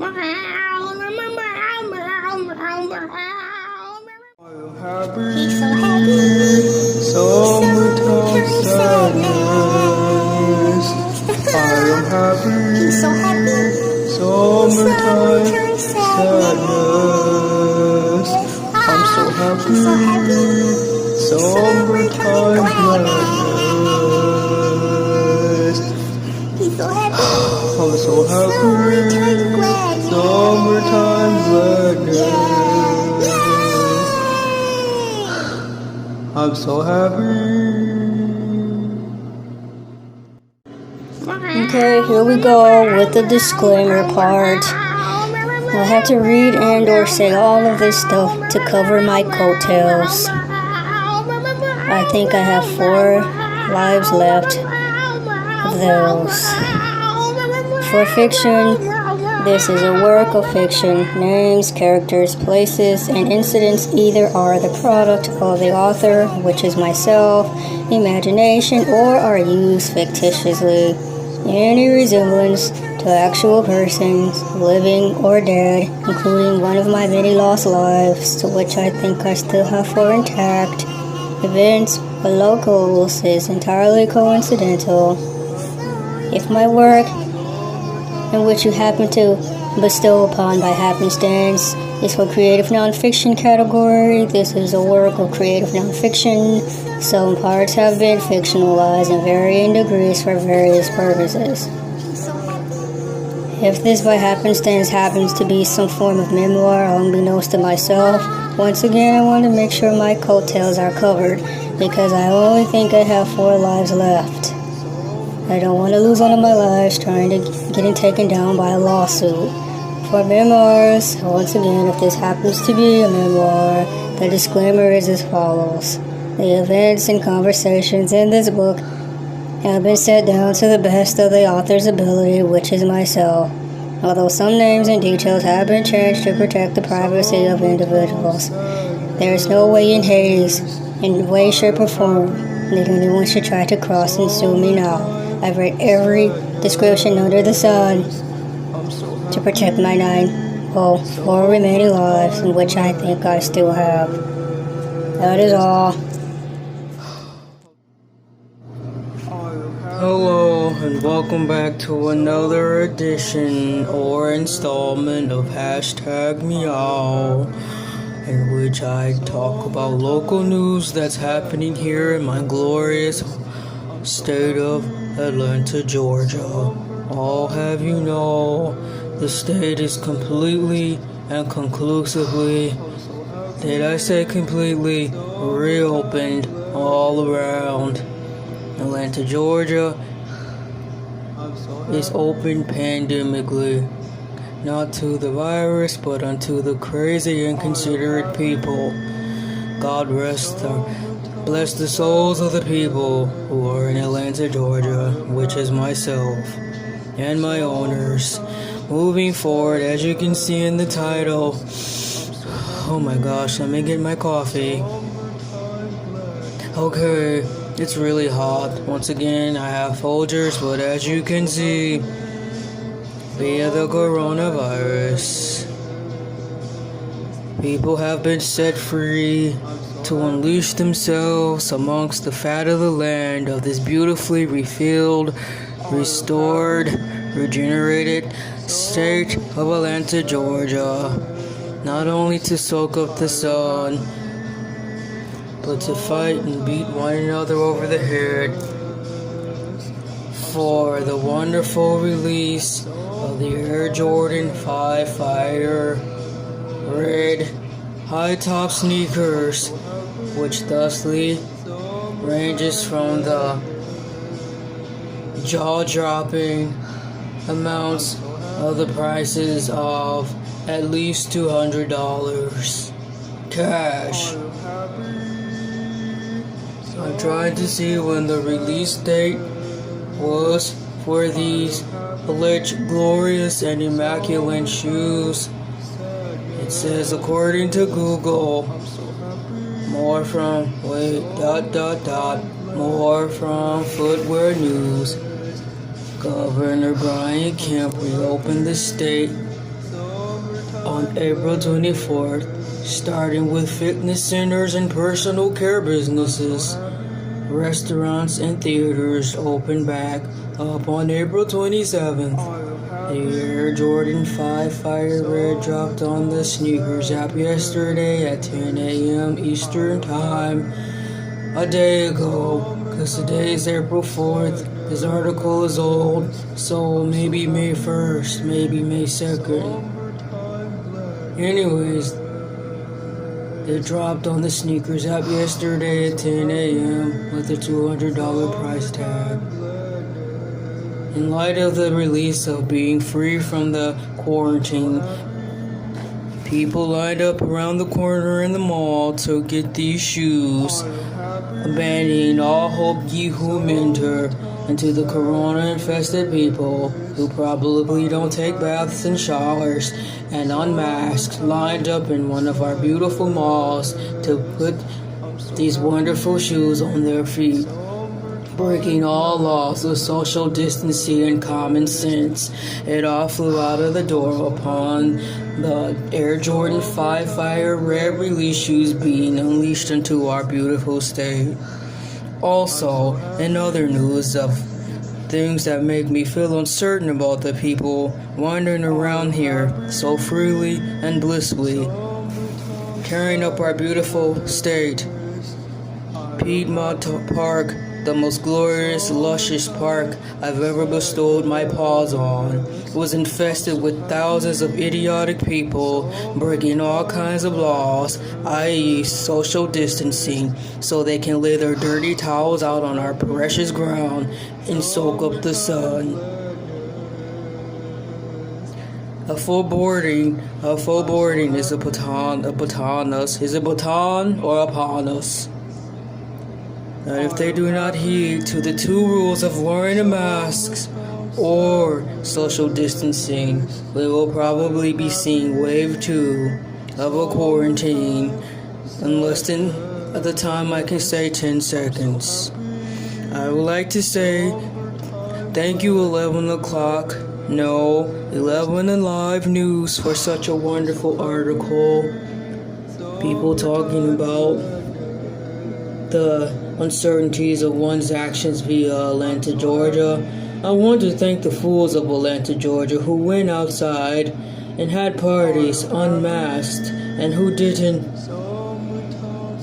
He's so happy. Summertime sadness. I am happy. He's so happy. Summertime sadness. I'm so happy. Summertime gladness. He's so happy. I'm so happy. Summertime gladness. I'm so happy. Okay, here we go with the disclaimer part. I have to read and or say all of this stuff to cover my coattails. I think I have 4 lives left of those. For fiction, this is a work of fiction. Names, characters, places, and incidents either are the product of the author, which is myself, imagination, or are used fictitiously. Any resemblance to actual persons, living or dead, including one of my many lost lives, to which I think I still have 4 intact, events or locals is entirely coincidental. If my work, in which you happen to bestow upon by happenstance, is for creative nonfiction category, this is a work of creative nonfiction. Some parts have been fictionalized in varying degrees for various purposes. If this by happenstance happens to be some form of memoir unbeknownst to myself, once again I want to make sure my coattails are covered, because I only think I have 4 lives left. I don't want to lose one of my lives trying to getting taken down by a lawsuit. For memoirs, once again, if this happens to be a memoir, the disclaimer is as follows. The events and conversations in this book have been set down to the best of the author's ability, which is myself, although some names and details have been changed to protect the privacy of individuals. There is no way in Hades, in way, shape, or form, that anyone should try to cross and sue me now. I've read every description under the sun to protect my 4 remaining lives, in which I think I still have. That is all. Hello, and welcome back to another edition or installment of #Meow, in which I talk about local news that's happening here in my glorious state of Atlanta, Georgia. I'll have you know, the state is completely and conclusively, did I say completely, reopened all around. Atlanta, Georgia is open pandemically, not to the virus, but unto the crazy, inconsiderate people. God bless the souls of the people who are in Atlanta, Georgia, which is myself and my owners. Moving forward, as you can see in the title, oh my gosh, let me get my coffee. Okay, it's really hot. Once again, I have Folgers, but as you can see, via the coronavirus, people have been set free to unleash themselves amongst the fat of the land of this beautifully refilled, restored, regenerated state of Atlanta, Georgia. Not only to soak up the sun, but to fight and beat one another over the head for the wonderful release of the Air Jordan 5 Fighter red high-top sneakers, which thusly ranges from the jaw-dropping amounts of the prices of at least $200 cash. I'm trying to see when the release date was for these alleged glorious and immaculate shoes. It says, according to Google, more from Footwear News. Governor Brian Kemp reopened the state on April 24th, starting with fitness centers and personal care businesses. Restaurants and theaters open back up on April 27th. The Air Jordan 5 Fire Red dropped on the sneakers app yesterday at 10 a.m. Eastern Time. A day ago, because today is April 4th. This article is old, so maybe May 1st, maybe May 2nd. Anyways, they dropped on the sneakers app yesterday at 10 a.m. with a $200 price tag. In light of the release of being free from the quarantine, people lined up around the corner in the mall to get these shoes, abandoning all hope ye who enter, and to the corona-infested people who probably don't take baths and showers and unmasked lined up in one of our beautiful malls to put these wonderful shoes on their feet, breaking all laws of social distancing and common sense. It all flew out of the door upon the Air Jordan 5 Fire Red release shoes being unleashed into our beautiful state. Also, in other news of things that make me feel uncertain about the people wandering around here so freely and blissfully, tearing up our beautiful state. Piedmont Park, the most glorious, luscious park I've ever bestowed my paws on, was infested with thousands of idiotic people breaking all kinds of laws, i.e. social distancing, so they can lay their dirty towels out on our precious ground and soak up the sun. A full boarding is upon us. And if they do not heed to the two rules of wearing a mask or social distancing, we will probably be seeing wave 2 of a quarantine in less than at the time I can say 10 seconds. I would like to say thank you 11 o'clock, no, 11 Alive News for such a wonderful article. People talking about the uncertainties of one's actions via Atlanta, Georgia. I want to thank the fools of Atlanta, Georgia who went outside and had parties unmasked and who didn't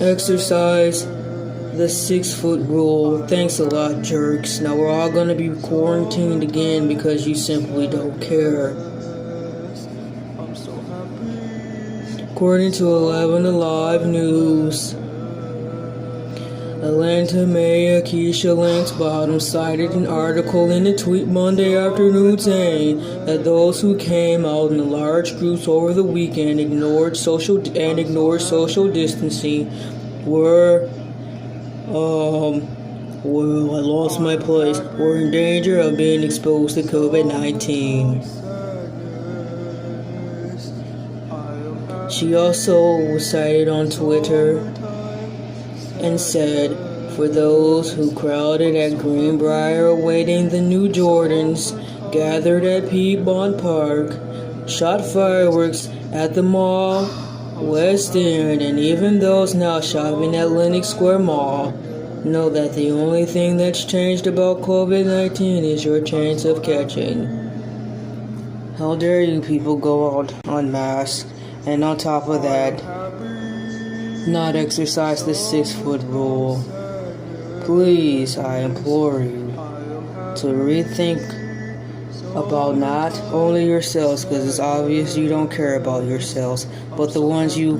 exercise the 6-foot rule. Thanks a lot, jerks. Now we're all going to be quarantined again because you simply don't care. According to 11 Alive News, Atlanta Mayor Keisha Lance Bottom cited an article in a tweet Monday afternoon saying that those who came out in large groups over the weekend ignored social distancing were in danger of being exposed to COVID-19. She also was cited on Twitter and said, for those who crowded at Greenbrier awaiting the new Jordans, gathered at Piedmont Park, shot fireworks at the mall, West End, and even those now shopping at Lenox Square Mall, know that the only thing that's changed about COVID-19 is your chance of catching. How dare you people go out unmasked, and on top of that, not exercise the 6-foot rule. Please, I implore you to rethink about not only yourselves, because it's obvious you don't care about yourselves, but the ones you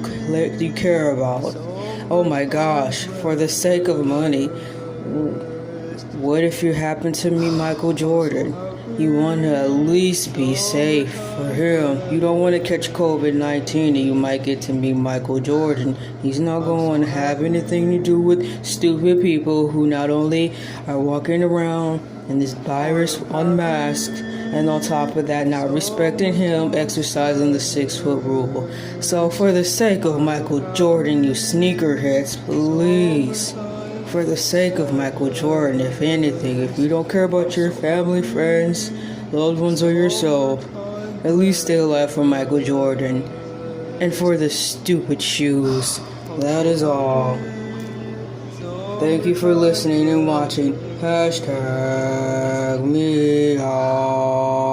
care about. Oh my gosh, for the sake of money, what if you happen to meet Michael Jordan? You want to at least be safe for him. You don't want to catch COVID-19 and you might get to meet Michael Jordan. He's not going to have anything to do with stupid people who not only are walking around in this virus unmasked, and on top of that, not respecting him, exercising the 6-foot rule. So for the sake of Michael Jordan, you sneakerheads, please, for the sake of Michael Jordan, if anything, if you don't care about your family, friends, loved ones, or yourself, At least they left for Michael Jordan. And for the stupid shoes. That is all. Thank you for listening and watching. Hashtag Meow.